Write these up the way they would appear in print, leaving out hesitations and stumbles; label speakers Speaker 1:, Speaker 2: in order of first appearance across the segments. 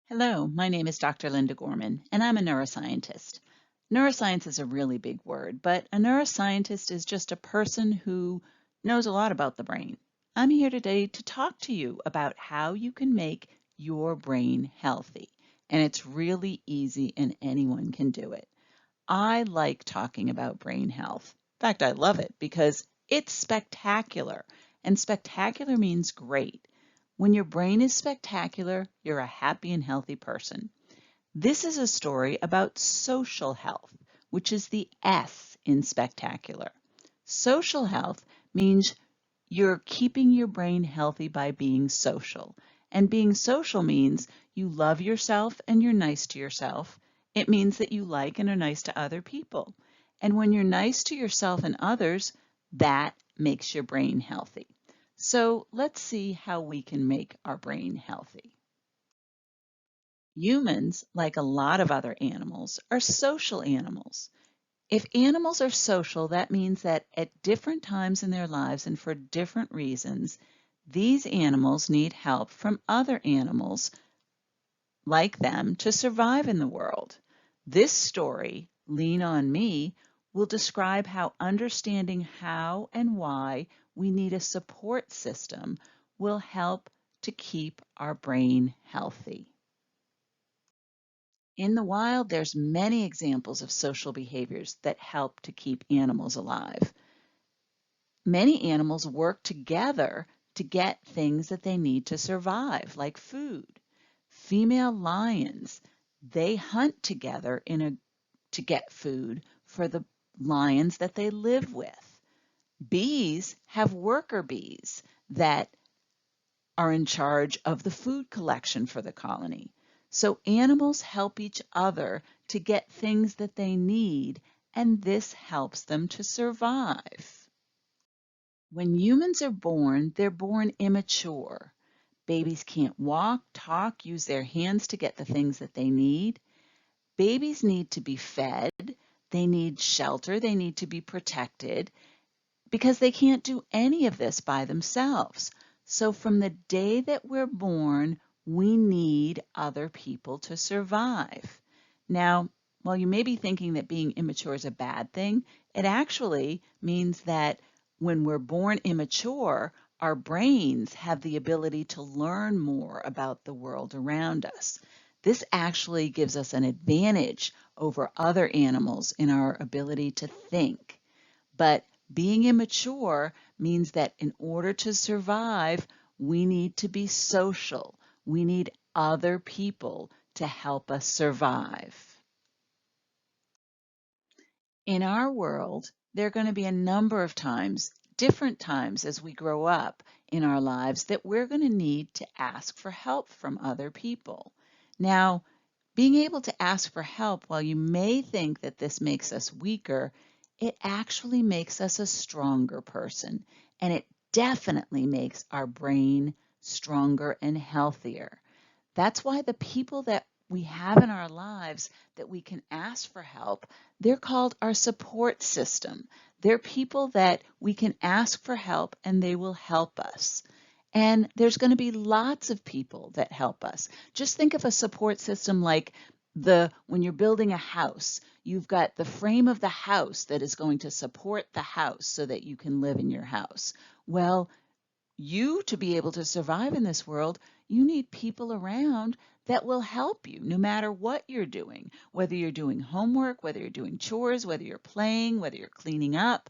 Speaker 1: Hello, my name is Dr. Linda Gorman, and I'm a neuroscientist. Neuroscience is a really big word, but a neuroscientist is just a person who knows a lot about the brain. I'm here today to talk to you about how you can make your brain healthy, and it's really easy and anyone can do it. I like talking about brain health. In fact, I love it because it's spectacular, and spectacular means great. When your brain is spectacular, you're a happy and healthy person. This is a story about social health, which is the S in spectacular. Social health means you're keeping your brain healthy by being social. And being social means you love yourself and you're nice to yourself. It means that you like and are nice to other people. And when you're nice to yourself and others, that makes your brain healthy. So let's see how we can make our brain healthy. Humans, like a lot of other animals, are social animals. If animals are social, that means that at different times in their lives and for different reasons, these animals need help from other animals like them to survive in the world. This story, Lean on Me, will describe how understanding how and why we need a support system will help to keep our brain healthy. In the wild, there's many examples of social behaviors that help to keep animals alive. Many animals work together to get things that they need to survive, like food. Female lions, they hunt together to get food for the lions that they live with. Bees have worker bees that are in charge of the food collection for the colony. So animals help each other to get things that they need, and this helps them to survive. When humans are born, they're born immature. Babies can't walk, talk, use their hands to get the things that they need. Babies need to be fed, they need shelter, they need to be protected because they can't do any of this by themselves. So from the day that we're born, we need other people to survive. Now, while you may be thinking that being immature is a bad thing, it actually means that when we're born immature, our brains have the ability to learn more about the world around us. This actually gives us an advantage over other animals in our ability to think. But being immature means that in order to survive, we need to be social. We need other people to help us survive. In our world, there are going to be a number of times, different times as we grow up in our lives, that we're going to need to ask for help from other people. Now, being able to ask for help, while you may think that this makes us weaker, it actually makes us a stronger person, and it definitely makes our brain stronger and healthier. That's why the people that we have in our lives that we can ask for help, they're called our support system. They're people that we can ask for help and they will help us. And there's going to be lots of people that help us. Just think of a support system like when you're building a house, you've got the frame of the house that is going to support the house so that you can live in your house. Well, you to be able to survive in this world, you need people around that will help you no matter what you're doing, whether you're doing homework, whether you're doing chores, whether you're playing, whether you're cleaning up.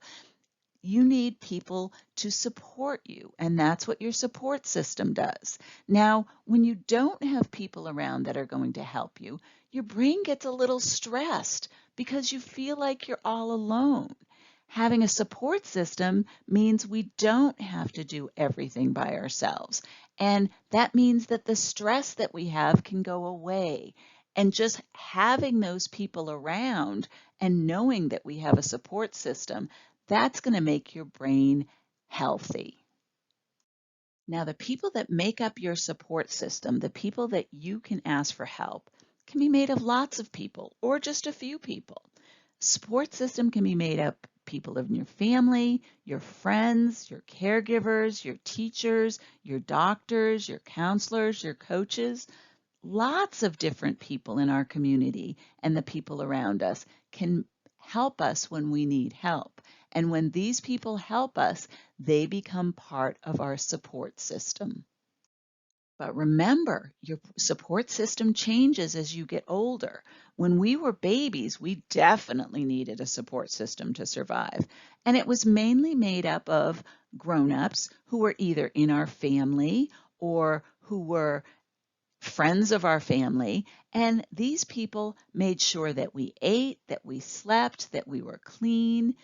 Speaker 1: You need people to support you, and that's what your support system does. Now, when you don't have people around that are going to help you, your brain gets a little stressed because you feel like you're all alone. Having a support system means we don't have to do everything by ourselves. And that means that the stress that we have can go away. And just having those people around and knowing that we have a support system, that's going to make your brain healthy. Now, the people that make up your support system, the people that you can ask for help, can be made of lots of people or just a few people. Support system can be made up people in your family, your friends, your caregivers, your teachers, your doctors, your counselors, your coaches. lots of different people in our community and the people around us can help us when we need help. And when these people help us, they become part of our support system. But remember, your support system changes as you get older. When we were babies, we definitely needed a support system to survive. And it was mainly made up of grown-ups who were either in our family or who were friends of our family. And these people made sure that we ate, that we slept, that we were clean.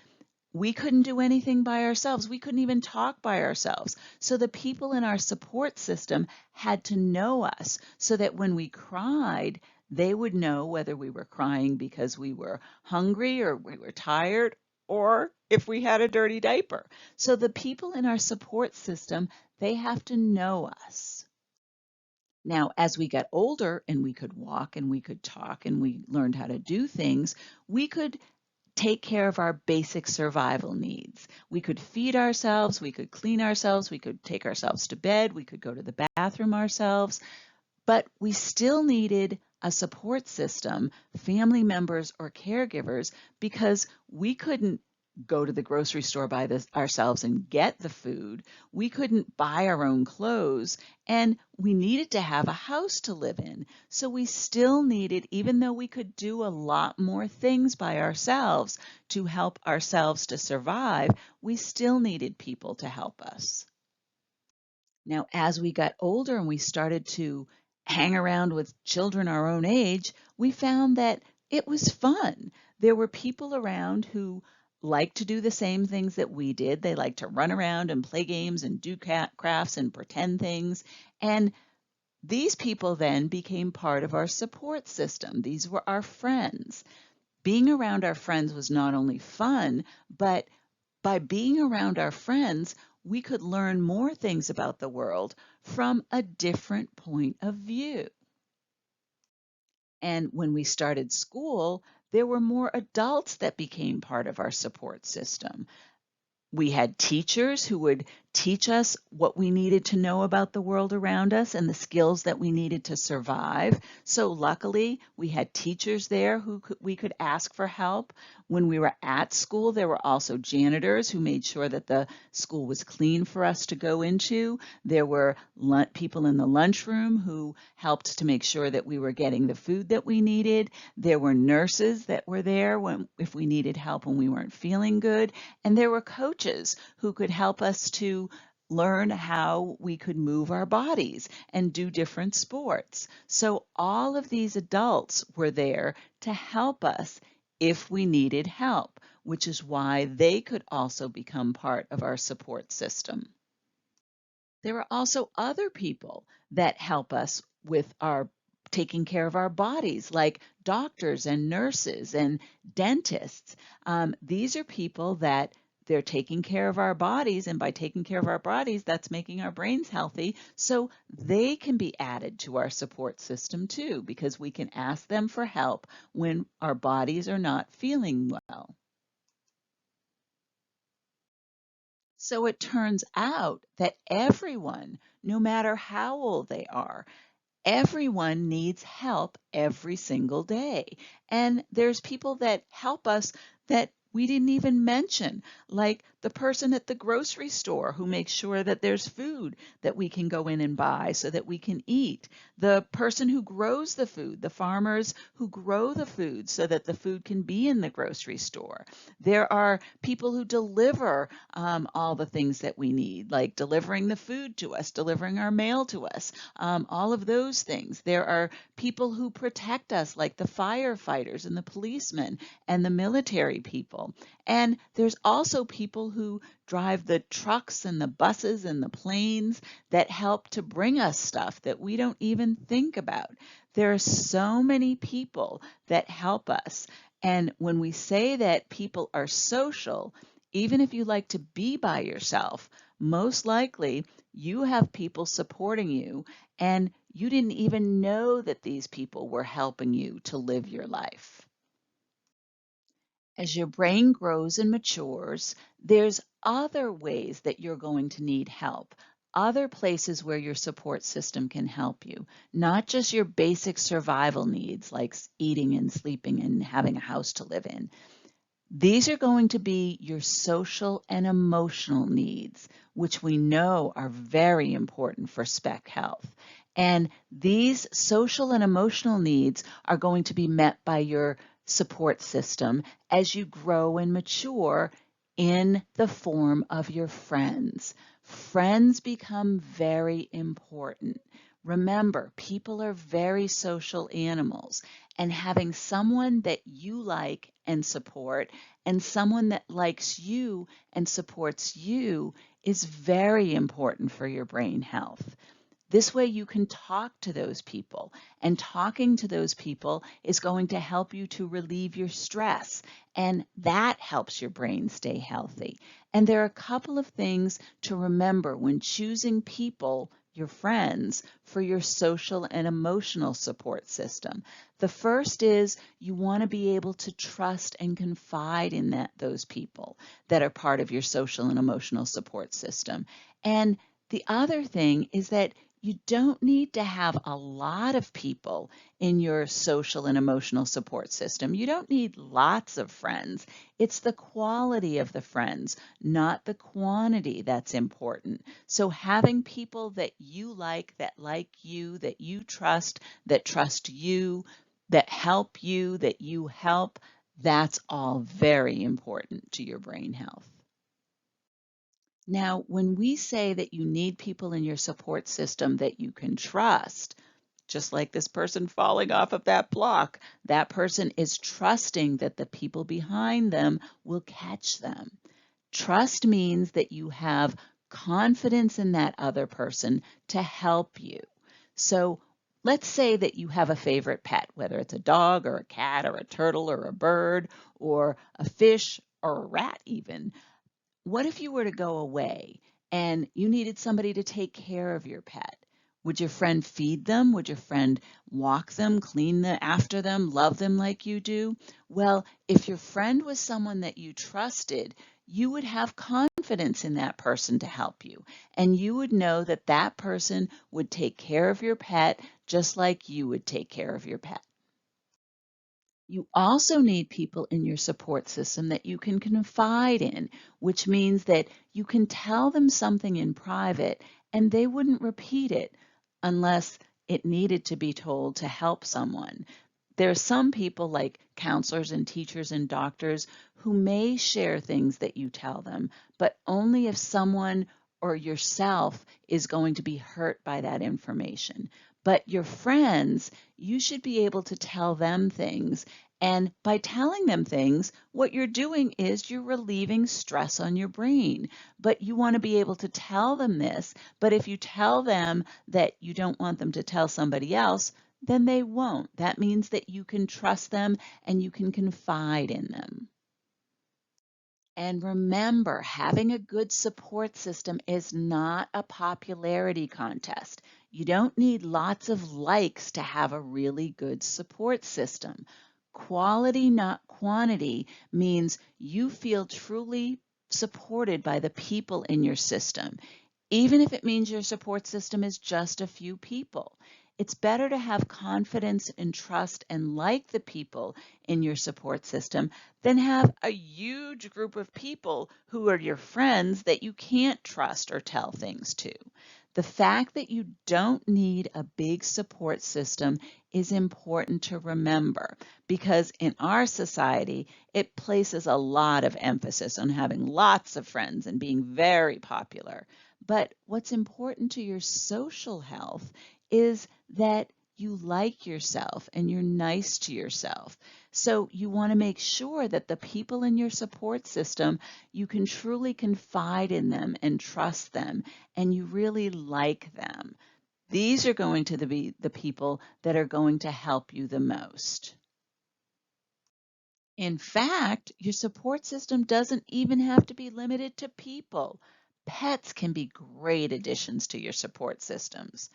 Speaker 1: We couldn't do anything by ourselves. We couldn't even talk by ourselves. So the people in our support system had to know us so that when we cried, they would know whether we were crying because we were hungry or we were tired or if we had a dirty diaper. So the people in our support system, they have to know us. Now, as we got older and we could walk and we could talk and we learned how to do things, we could take care of our basic survival needs. We could feed ourselves, we could clean ourselves, we could take ourselves to bed, we could go to the bathroom ourselves, but we still needed a support system, family members or caregivers, because we couldn't go to the grocery store by ourselves and get the food. We couldn't buy our own clothes, and we needed to have a house to live in. So we still needed, even though we could do a lot more things by ourselves to help ourselves to survive, we still needed people to help us. Now, as we got older and we started to hang around with children our own age, we found that it was fun. There were people around who liked to do the same things that we did. They liked to run around and play games and do crafts and pretend things. And these people then became part of our support system. These were our friends. Being around our friends was not only fun, but by being around our friends, we could learn more things about the world from a different point of view. And when we started school, there were more adults that became part of our support system. We had teachers who would teach us what we needed to know about the world around us and the skills that we needed to survive. So luckily, we had teachers there who we could ask for help. When we were at school, there were also janitors who made sure that the school was clean for us to go into. There were people in the lunchroom who helped to make sure that we were getting the food that we needed. There were nurses that were there if we needed help when we weren't feeling good. And there were coaches who could help us to learn how we could move our bodies and do different sports. So all of these adults were there to help us if we needed help, which is why they could also become part of our support system. There are also other people that help us with our taking care of our bodies, like doctors and nurses and dentists. These are people that they're taking care of our bodies, and by taking care of our bodies, that's making our brains healthy. So they can be added to our support system too, because we can ask them for help when our bodies are not feeling well. So it turns out that everyone, no matter how old they are, everyone needs help every single day. And there's people that help us that we didn't even mention, like the person at the grocery store who makes sure that there's food that we can go in and buy so that we can eat. The person who grows the food, the farmers who grow the food so that the food can be in the grocery store. There are people who deliver all the things that we need, like delivering the food to us, delivering our mail to us, all of those things. There are people who protect us, like the firefighters and the policemen and the military people. And there's also people who drive the trucks and the buses and the planes that help to bring us stuff that we don't even think about. There are so many people that help us. And when we say that people are social, even if you like to be by yourself, most likely you have people supporting you and you didn't even know that these people were helping you to live your life. As your brain grows and matures, there's other ways that you're going to need help, other places where your support system can help you, not just your basic survival needs like eating and sleeping and having a house to live in. These are going to be your social and emotional needs, which we know are very important for SPEC health. And these social and emotional needs are going to be met by your support system as you grow and mature in the form of your friends. Friends become very important. Remember, people are very social animals, and having someone that you like and support and someone that likes you and supports you is very important for your brain health. This way you can talk to those people, and talking to those people is going to help you to relieve your stress, and that helps your brain stay healthy. And there are a couple of things to remember when choosing people, your friends, for your social and emotional support system. The first is you want to be able to trust and confide in those people that are part of your social and emotional support system. And the other thing is that you don't need to have a lot of people in your social and emotional support system. You don't need lots of friends. It's the quality of the friends, not the quantity, that's important. So having people that like you, that you trust, that trust you, that help you, that you help, that's all very important to your brain health. Now, when we say that you need people in your support system that you can trust, just like this person falling off of that block, that person is trusting that the people behind them will catch them. Trust means that you have confidence in that other person to help you. So let's say that you have a favorite pet, whether it's a dog or a cat or a turtle or a bird or a fish or a rat even. What if you were to go away and you needed somebody to take care of your pet? Would your friend feed them? Would your friend walk them, clean them after them, love them like you do? Well, if your friend was someone that you trusted, you would have confidence in that person to help you. And you would know that that person would take care of your pet just like you would take care of your pet. You also need people in your support system that you can confide in, which means that you can tell them something in private and they wouldn't repeat it unless it needed to be told to help someone. There are some people like counselors and teachers and doctors who may share things that you tell them, but only if someone or yourself is going to be hurt by that information. But your friends, you should be able to tell them things. And by telling them things, what you're doing is you're relieving stress on your brain. But you want to be able to tell them this. But if you tell them that you don't want them to tell somebody else, then they won't. That means that you can trust them and you can confide in them. And remember, having a good support system is not a popularity contest. You don't need lots of likes to have a really good support system. Quality, not quantity, means you feel truly supported by the people in your system, even if it means your support system is just a few people. It's better to have confidence and trust and like the people in your support system than have a huge group of people who are your friends that you can't trust or tell things to. The fact that you don't need a big support system is important to remember because in our society, it places a lot of emphasis on having lots of friends and being very popular. But what's important to your social health is that you like yourself and you're nice to yourself. So you want to make sure that the people in your support system, you can truly confide in them and trust them, and you really like them. These are going to be the people that are going to help you the most. In fact, your support system doesn't even have to be limited to people. Pets can be great additions to your support systems.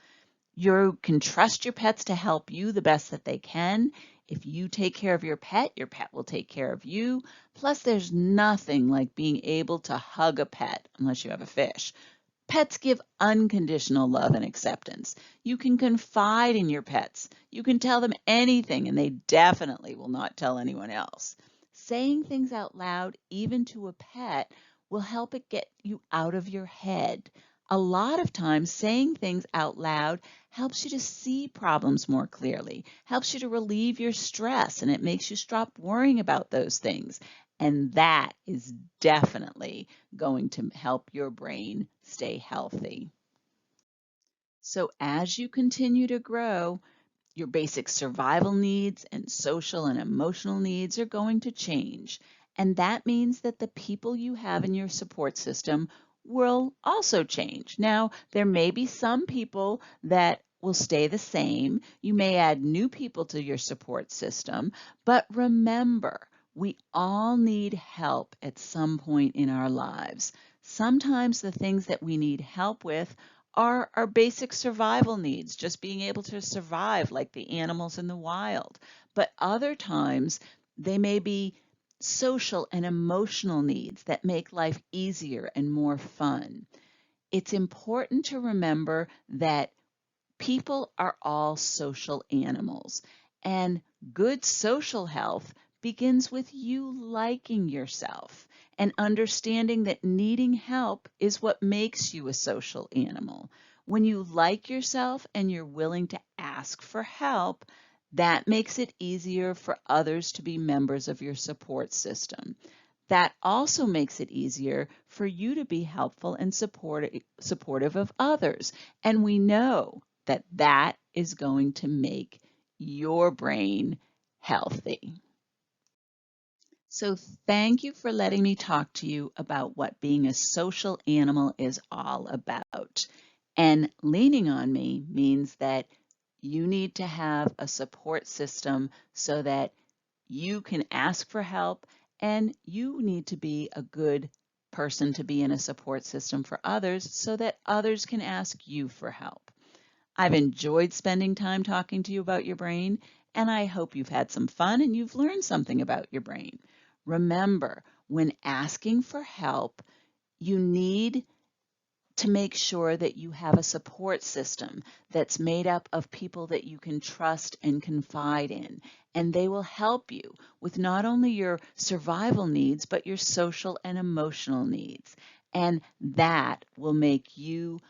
Speaker 1: You can trust your pets to help you the best that they can. If you take care of your pet will take care of you. Plus, there's nothing like being able to hug a pet, unless you have a fish. Pets give unconditional love and acceptance. You can confide in your pets. You can tell them anything, and they definitely will not tell anyone else. Saying things out loud, even to a pet, will help it get you out of your head. A lot of times, saying things out loud helps you to see problems more clearly, helps you to relieve your stress, and it makes you stop worrying about those things. And that is definitely going to help your brain stay healthy. So as you continue to grow, your basic survival needs and social and emotional needs are going to change. And that means that the people you have in your support system will also change. Now, there may be some people that will stay the same. You may add new people to your support system, but remember, we all need help at some point in our lives. Sometimes the things that we need help with are our basic survival needs, just being able to survive like the animals in the wild. But other times, they may be social and emotional needs that make life easier and more fun. It's important to remember that people are all social animals, and good social health begins with you liking yourself and understanding that needing help is what makes you a social animal. When you like yourself and you're willing to ask for help, that makes it easier for others to be members of your support system. That also makes it easier for you to be helpful and supportive of others. And we know that that is going to make your brain healthy. So thank you for letting me talk to you about what being a social animal is all about. And leaning on me means that you need to have a support system so that you can ask for help, and you need to be a good person to be in a support system for others so that others can ask you for help. I've enjoyed spending time talking to you about your brain, and I hope you've had some fun and you've learned something about your brain. Remember, when asking for help, you need to make sure that you have a support system that's made up of people that you can trust and confide in. And they will help you with not only your survival needs, but your social and emotional needs. And that will make you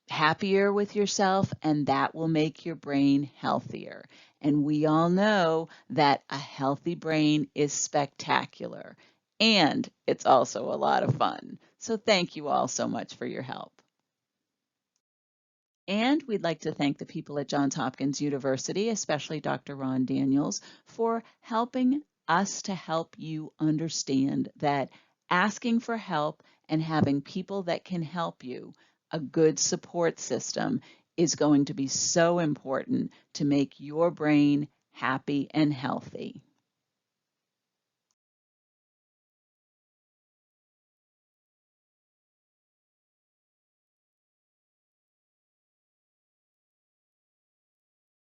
Speaker 1: happier with yourself, and that will make your brain healthier. And we all know that a healthy brain is spectacular, and it's also a lot of fun. So thank you all so much for your help. And we'd like to thank the people at Johns Hopkins University, especially Dr. Ron Daniels, for helping us to help you understand that asking for help and having people that can help you, a good support system, is going to be so important to make your brain happy and healthy.